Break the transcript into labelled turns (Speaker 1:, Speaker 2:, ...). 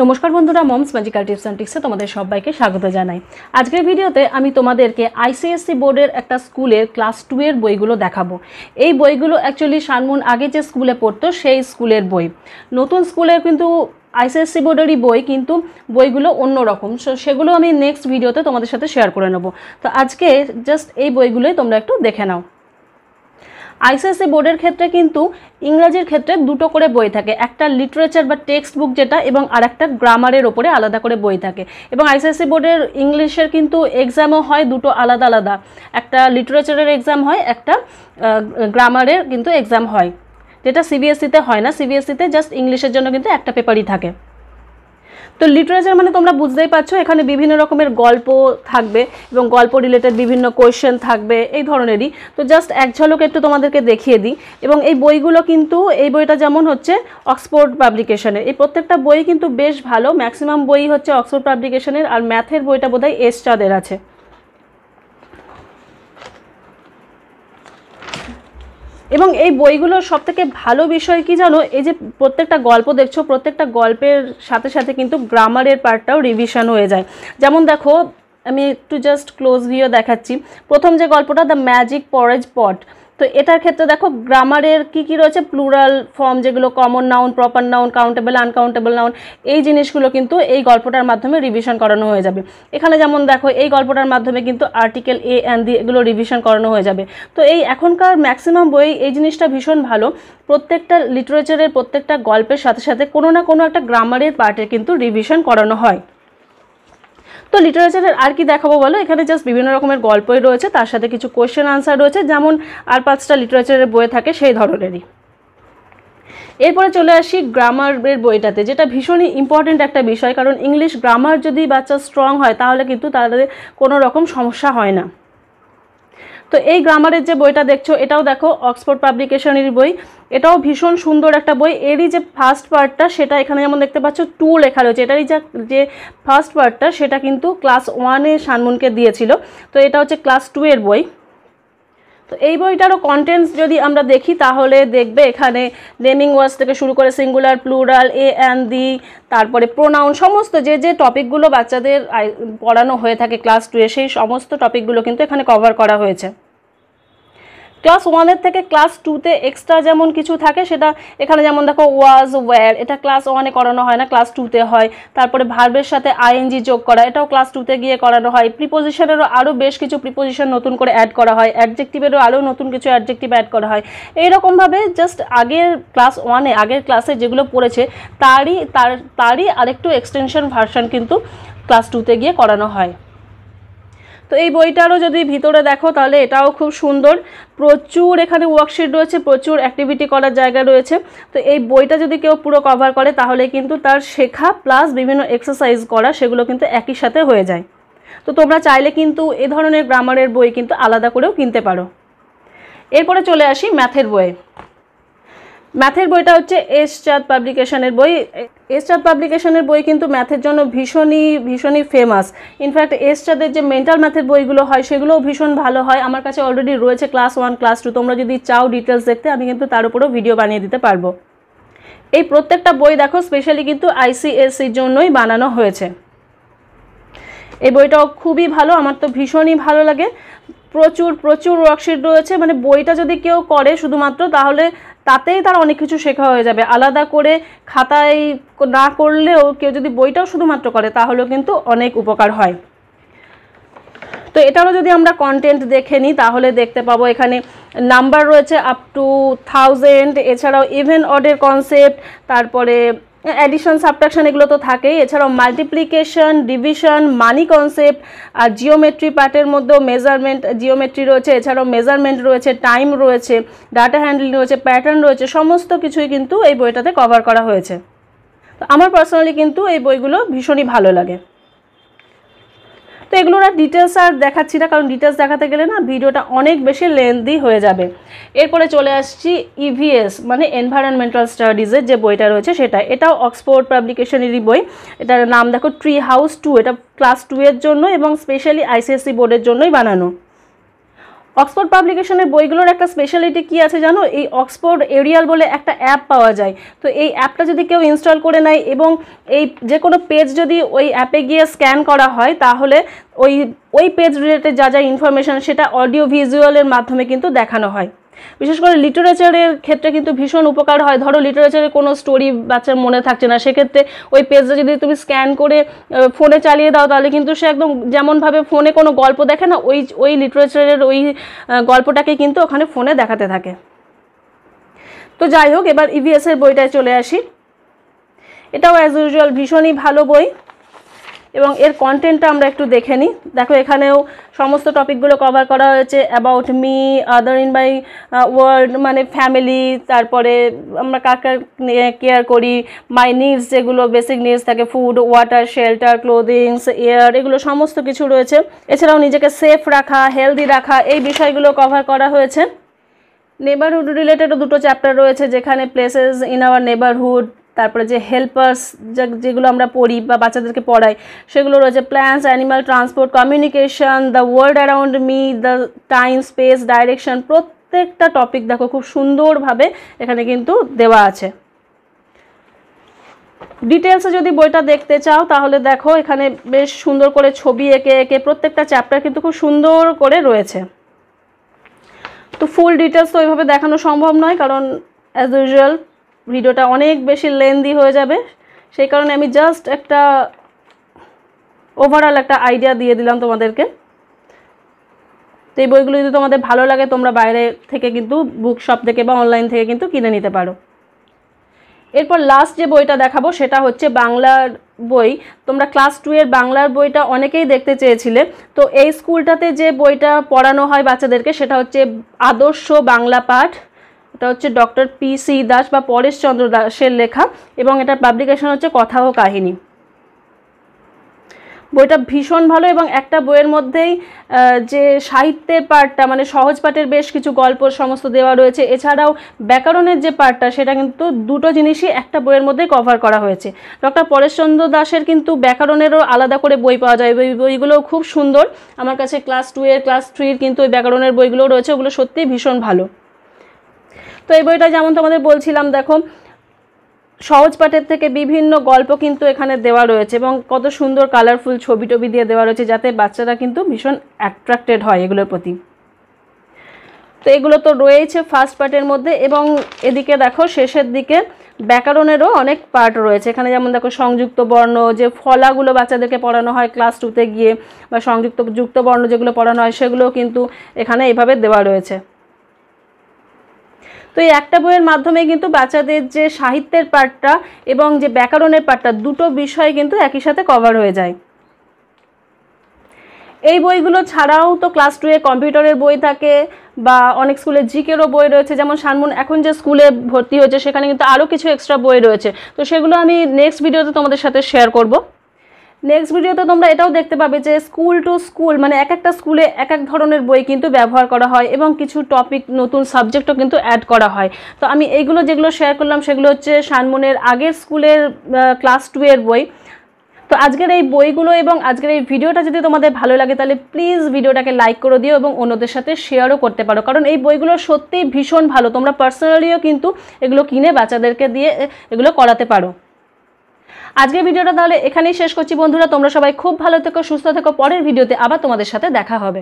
Speaker 1: নমস্কার বন্ধুরা, moms magical tips and ট্রিক্সে তোমাদের সবাইকে স্বাগত জানাই। আজকের ভিডিওতে আমি তোমাদেরকে আইসিএসসি বোর্ডের একটা স্কুলের ক্লাস 2 এর বইগুলো দেখাবো। এই বইগুলো অ্যাকচুয়ালি শানমুন আগে যে স্কুলে পড়তো সেই স্কুলের বই। নতুন স্কুলের কিন্তু আইসিএসসি বোর্ডেরই বই, কিন্তু বইগুলো অন্যরকম। সেগুলো আমি নেক্সট ভিডিওতে তোমাদের সাথে শেয়ার করে নেব। তো আজকে জাস্ট এই বইগুলোই তোমরা একটু দেখে নাও। আইসিএসসি বোর্ডের ক্ষেত্রে কিন্তু ইংরেজির ক্ষেত্রে দুটো করে বই থাকে, একটা লিটারেচার বা টেক্সট বুক যেটা, এবং আরেকটা গ্রামারের ওপরে আলাদা করে বই থাকে। এবং আইসিএসসি বোর্ডের ইংলিশের কিন্তু এক্সামও হয় দুটো আলাদা আলাদা, একটা লিটারেচারের এক্সাম হয়, একটা গ্রামারের কিন্তু এক্সাম হয়, যেটা সিবিএসসিতে হয় না। সিবিএসসিতে জাস্ট ইংলিশের জন্য কিন্তু একটা পেপারই থাকে। তো লিটারেচার মানে তোমরা বুঝতেই পারছো, এখানে বিভিন্ন রকমের গল্প থাকবে এবং গল্প রিলেটেড বিভিন্ন কোয়েশ্চেন থাকবে এই ধরনেরই। তো জাস্ট এক ঝলক একটু তোমাদেরকে দেখিয়ে দিই। এবং এই বইগুলো কিন্তু, এই বইটা যেমন হচ্ছে অক্সফোর্ড পাবলিকেশনের, এই প্রত্যেকটা বই কিন্তু বেশ ভালো। ম্যাক্সিমাম বই হচ্ছে অক্সফোর্ড পাবলিকেশনের, আর ম্যাথের বইটা বোধহয় এসচাঁদের আছে। এবং এই বইগুলোর সবথেকে ভালো বিষয় কি জানো, এই যে প্রত্যেকটা গল্প দেখছো, প্রত্যেকটা গল্পের সাথে সাথে কিন্তু গ্রামারের পার্টটাও রিভিশন হয়ে যায়। যেমন দেখো, আমি একটু জাস্ট ক্লোজ ভিউ দেখাচ্ছি। প্রথম যে গল্পটা, দ্য ম্যাজিক পরেজ পট, তো এটার ক্ষেত্রে দেখো গ্রামারের কি রয়েছে, প্লুরাল ফর্ম যেগুলো, common noun, proper noun, countable, uncountable noun, এই জিনিসগুলো কিন্তু এই গল্পটার মাধ্যমে রিভিশন করানো হয়ে যাবে। এখানে যেমন দেখো এই গল্পটার মাধ্যমে কিন্তু আর্টিকেল এ অ্যান্ড দি এগুলো রিভিশন করানো হয়ে যাবে। তো এই এখনকার ম্যাক্সিমাম বই এই জিনিসটা ভীষণ ভালো, প্রত্যেকটা লিটারেচারের প্রত্যেকটা গল্পের সাথে সাথে কোনো না কোনো একটা গ্রামারের পার্টের কিন্তু রিভিশন করানো হয়। তো লিটারেচারের আর কি দেখাবো বলো, এখানে জাস্ট বিভিন্ন রকমের গল্পই রয়েছে, তার সাথে কিছু কোয়েশ্চেন আনসার রয়েছে, যেমন আর 5টা লিটারেচারের বই থাকে সেই ধরনেরই। এরপরে চলে আসি গ্রামারের বইটাতে, যেটা ভীষণই ইম্পর্টেন্ট একটা বিষয়, কারণ ইংলিশ গ্রামার যদি বাচ্চা স্ট্রং হয় তাহলে কিন্তু তাদের কোনো রকম সমস্যা হয় না। তো এই গ্রামারের যে বইটা দেখছো, এটাও দেখো অক্সফোর্ড পাবলিকেশনের বই, এটাও ভীষণ সুন্দর একটা বই। এরই যে ফার্স্ট পার্টটা সেটা এখানে যেমন দেখতে পাচ্ছ 2 লেখা রয়েছে, এটারই যে ফার্স্ট পার্টটা সেটা কিন্তু ক্লাস 1-এ শানমুনকে দিয়েছিল। তো এটা হচ্ছে ক্লাস 2 এর বই। তো এই বইটারও কন্টেন্টস যদি আমরা দেখি তাহলে দেখবে এখানে নেমিং ওয়ার্ডস থেকে শুরু করে singular, plural, A and the, তারপরে প্রোনাউন, সমস্ত যে টপিকগুলো বাচ্চাদের পড়ানো হয়ে থাকে ক্লাস 2-এ, সেই সমস্ত টপিকগুলো কিন্তু এখানে কভার করা হয়েছে। ক্লাস 1-এর থেকে ক্লাস 2-তে এক্সট্রা যেমন কিছু থাকে সেটা এখানে যেমন দেখো ওয়াজ, ওয়্যার, এটা ক্লাস 1-এ করানো হয় না, ক্লাস 2-তে হয়। তারপরে ভার্বের সাথে আইএনজি যোগ করা, এটাও ক্লাস 2-তে গিয়ে করানো হয়। প্রিপোজিশনেরও আরও বেশ কিছু প্রিপোজিশন নতুন করে অ্যাড করা হয়, অ্যাডজেক্টিভেরও আরও নতুন কিছু অ্যাডজেক্টিভ অ্যাড করা হয়। এইরকমভাবে জাস্ট আগের ক্লাস 1-এ আগের ক্লাসে যেগুলো পড়েছে তারই আরেকটু এক্সটেনশন ভার্সন কিন্তু ক্লাস 2-তে গিয়ে করানো হয়। তো এই বইটারও যদি ভিতরে দেখো তাহলে এটাও খুব সুন্দর, প্রচুর এখানে ওয়ার্কশিট রয়েছে, প্রচুর অ্যাক্টিভিটি করার জায়গা রয়েছে। তো এই বইটা যদি কেউ পুরো কভার করে তাহলে কিন্তু তার শেখা প্লাস বিভিন্ন এক্সারসাইজ করা সেগুলো কিন্তু একই সাথে হয়ে যায়। তো তোমরা চাইলে কিন্তু এই ধরনের গ্রামারের বই কিন্তু আলাদা করেও কিনতে পারো। এরপরে চলে আসি ম্যাথের বই। ম্যাথের বইটা হচ্ছে এসচাঁদ পাবলিকেশনের বই। এসচাঁদ পাবলিকেশনের বই কিন্তু ম্যাথের জন্য ভীষণই ফেমাস। ইনফ্যাক্ট এসচাঁদের যে মেন্টাল ম্যাথের বইগুলো হয় সেগুলোও ভীষণ ভালো হয়। আমার কাছে অলরেডি রয়েছে ক্লাস 1, ক্লাস 2, তোমরা যদি চাও ডিটেলস দেখতে আমি কিন্তু তার উপরেও ভিডিও বানিয়ে দিতে পারবো। এই প্রত্যেকটা বই দেখো স্পেশালি কিন্তু আইসিএসসির জন্যই বানানো হয়েছে। এই বইটাও খুবই ভালো, আমার তো ভীষণই ভালো লাগে। প্রচুর ওয়ার্কশিট রয়েছে, মানে বইটা যদি কেউ করে শুধুমাত্র তাহলে তাতেই তার অনেক কিছু শেখা হয়ে যাবে। আলাদা করে খাতায় না করলেও কেউ যদি বইটাও শুধুমাত্র করে তাহলেও কিন্তু অনেক উপকার হয়। তো এটারও যদি আমরা কন্টেন্ট দেখে নিই তাহলে দেখতে পাবো এখানে নাম্বার রয়েছে আপ টু 1000, এছাড়াও ইভেন অডের কনসেপ্ট, তারপরে অ্যাডিশন, সাবট্রাকশন এগুলো তো থাকেই, এছাড়াও মাল্টিপ্লিকেশন, ডিভিশন, মানি কনসেপ্ট, আর জিওমেট্রি পার্টের মধ্যেও মেজারমেন্ট, জিওমেট্রি রয়েছে, এছাড়াও মেজারমেন্ট রয়েছে, টাইম রয়েছে, ডাটা হ্যান্ডলিং রয়েছে, প্যাটার্ন রয়েছে, সমস্ত কিছুই কিন্তু এই বইটাতে কভার করা হয়েছে। তো আমার পার্সোনালি কিন্তু এই বইগুলো ভীষণই ভালো লাগে। তো এগুলোর আর ডিটেলস আর দেখাচ্ছি না, কারণ ডিটেলস দেখাতে গেলে না ভিডিওটা অনেক বেশি লেন্থি হয়ে যাবে। এরপরে চলে আসছি ইভিএস মানে এনভায়রনমেন্টাল স্টাডিজের যে বইটা রয়েছে সেটা, এটাও অক্সফোর্ড পাবলিকেশনেরই বই। এটার নাম দেখো ট্রি হাউস 2, এটা ক্লাস 2 এর জন্য এবং স্পেশালি আইসিএসসি বোর্ডের জন্যই বানানো। অক্সফোর্ড পাবলিকেশনের বইগুলোর একটা স্পেশালিটি কি আছে জানো, এই অক্সফোর্ড এরিয়াল বলে একটা অ্যাপ পাওয়া যায়। তো এই অ্যাপটা যদি কেউ ইনস্টল করে নেয় এবং এই যে কোনো পেজ যদি ওই অ্যাপে গিয়ে স্ক্যান করা হয়, তাহলে ওই পেজ রিলেটেড যা যা ইনফরমেশান সেটা অডিও ভিজুয়ালের মাধ্যমে কিন্তু দেখানো হয়। বিশেষ করে লিটারেচারের ক্ষেত্রে কিন্তু ভীষণ উপকার হয়। ধরো লিটারেচারের কোনো স্টোরি বাচ্চার মনে থাকছে না, সেক্ষেত্রে ওই পেজটা যদি তুমি স্ক্যান করে ফোনে চালিয়ে দাও, তাহলে কিন্তু সে একদম যেমনভাবে ফোনে কোনো গল্প দেখে না, ওই লিটারেচারের ওই গল্পটাকে কিন্তু ওখানে ফোনে দেখাতে থাকে। তো যাই হোক, এবার ইভিএসের বইটায় চলে আসি। এটাও অ্যাজ ইউজুয়াল ভীষণই ভালো বই এবং এর কন্টেন্টটা আমরা একটু দেখে নিই। দেখো এখানেও সমস্ত টপিকগুলো কভার করা হয়েছে। About me, other in my world মানে ফ্যামিলি, তারপরে আমরা কার কার কেয়ার করি, মাই নিডস যেগুলো বেসিক নিডস থাকে, ফুড, ওয়াটার, শেল্টার, ক্লোদিংস, এয়ার, এগুলো সমস্ত কিছু রয়েছে। এছাড়াও নিজেকে সেফ রাখা, হেলদি রাখা, এই বিষয়গুলো কভার করা হয়েছে। নেবারহুড রিলেটেডও দুটো চ্যাপ্টার রয়েছে, যেখানে প্লেসেস ইন আওয়ার নেবারহুড, তারপরে যে হেল্পার্স যেগুলো আমরা পড়ি বা বাচ্চাদেরকে পড়াই সেগুলো রয়েছে, plants, animal, transport, communication, the world around me, the time, space, direction, প্রত্যেকটা টপিক দেখো খুব সুন্দরভাবে এখানে কিন্তু দেওয়া আছে। ডিটেলসে যদি বইটা দেখতে চাও তাহলে দেখো এখানে বেশ সুন্দর করে ছবি এঁকে এঁকে প্রত্যেকটা চ্যাপ্টার কিন্তু খুব সুন্দর করে রয়েছে। তো ফুল ডিটেলস তো ওইভাবে দেখানো সম্ভব নয়, কারণ অ্যাজ ইউজুয়াল ভিডিওটা অনেক বেশি লেন্দি হয়ে যাবে, সেই কারণে আমি জাস্ট একটা ওভারঅল একটা আইডিয়া দিয়ে দিলাম তোমাদেরকে। তো এই বইগুলো যদি তোমাদের ভালো লাগে তোমরা বাইরে থেকে কিন্তু বুক শপ থেকে বা অনলাইন থেকে কিন্তু কিনে নিতে পারো। এরপর লাস্ট যে বইটা দেখাবো সেটা হচ্ছে বাংলার বই। তোমরা ক্লাস 2 এর বাংলার বইটা অনেকেই দেখতে চেয়েছিলে। তো এই স্কুলটাতে যে বইটা পড়ানো হয় বাচ্চাদেরকে সেটা হচ্ছে আদর্শ বাংলা পাঠ। এটা হচ্ছে ডক্টর পি.সি. দাস বা পরেশচন্দ্র দাসের লেখা এবং এটার পাবলিকেশন হচ্ছে কথা ও কাহিনী। বইটা ভীষণ ভালো এবং একটা বইয়ের মধ্যেই যে সাহিত্যের পার্টটা মানে সহজ পাঠের বেশ কিছু গল্প সমস্ত দেওয়া রয়েছে, এছাড়াও ব্যাকরণের যে পার্টটা সেটা কিন্তু দুটো জিনিসই একটা বইয়ের মধ্যে কভার করা হয়েছে। ডক্টর পরেশচন্দ্র দাসের কিন্তু ব্যাকরণেরও আলাদা করে বই পাওয়া যায়, বইগুলোও খুব সুন্দর। আমার কাছে ক্লাস 2 এর ক্লাস 3 এর কিন্তু ওই ব্যাকরণের বইগুলো রয়েছে, ওগুলো সত্যিই ভীষণ ভালো। তো এই বইটা যেমন তোমাদের বলছিলাম, দেখো সহজ পাঠের থেকে বিভিন্ন গল্প কিন্তু এখানে দেওয়া রয়েছে এবং কত সুন্দর কালারফুল ছবি টবি দিয়ে দেওয়া রয়েছে, যাতে বাচ্চারা কিন্তু ভীষণ অ্যাট্রাক্টেড হয় এগুলোর প্রতি। তো এগুলো তো রয়েছে ফার্স্ট পার্টের মধ্যে এবং এদিকে দেখো শেষের দিকে ব্যাকরণেরও অনেক পার্ট রয়েছে। এখানে যেমন দেখো সংযুক্ত বর্ণ, যে ফলাগুলো বাচ্চাদেরকে পড়ানো হয় ক্লাস 2তে গিয়ে, বা যুক্ত বর্ণ যেগুলো পড়ানো হয় সেগুলোও কিন্তু এখানে এভাবে দেওয়া রয়েছে। তো এই একটা বইয়ের মাধ্যমে কিন্তু বাচ্চাদের যে সাহিত্যের পার্টটা এবং যে ব্যাকরণের পার্টটা দুটো বিষয় কিন্তু একই সাথে কভার হয়ে যায়। এই বইগুলো ছাড়াও তো ক্লাস 2 এ কম্পিউটারের বই থাকে বা অনেক স্কুলে জিকেরও বই রয়েছে, যেমন শানমুন এখন যে স্কুলে ভর্তি হয়েছে সেখানে কিন্তু আরও কিছু এক্সট্রা বই রয়েছে। তো সেগুলো আমি নেক্সট ভিডিওতে তোমাদের সাথে শেয়ার করব। নেক্সট ভিডিওতে তোমরা এটাও দেখতে পাবে যে স্কুল টু স্কুল মানে এক একটা স্কুলে এক এক ধরনের বই কিন্তু ব্যবহার করা হয় এবং কিছু টপিক নতুন সাবজেক্টও কিন্তু অ্যাড করা হয়। তো আমি এইগুলো যেগুলো শেয়ার করলাম সেগুলো হচ্ছে শানমুনের আগের স্কুলের ক্লাস 2 এর বই। তো আজকের এই বইগুলো এবং আজকের এই ভিডিওটা যদি তোমাদের ভালো লাগে তাহলে প্লিজ ভিডিওটাকে লাইক করে দিও এবং অন্যদের সাথে শেয়ারও করতে পারো, কারণ এই বইগুলো সত্যিই ভীষণ ভালো। তোমরা পার্সোনালিও কিন্তু এগুলো কিনে বাচ্চাদেরকে দিয়ে এগুলো করাতে পারো। আজকের ভিডিওটা তাহলে এখানেই শেষ করছি বন্ধুরা। তোমরা সবাই খুব ভালো থেকো, সুস্থ থেকো। পরের ভিডিওতে আবার তোমাদের সাথে দেখা হবে।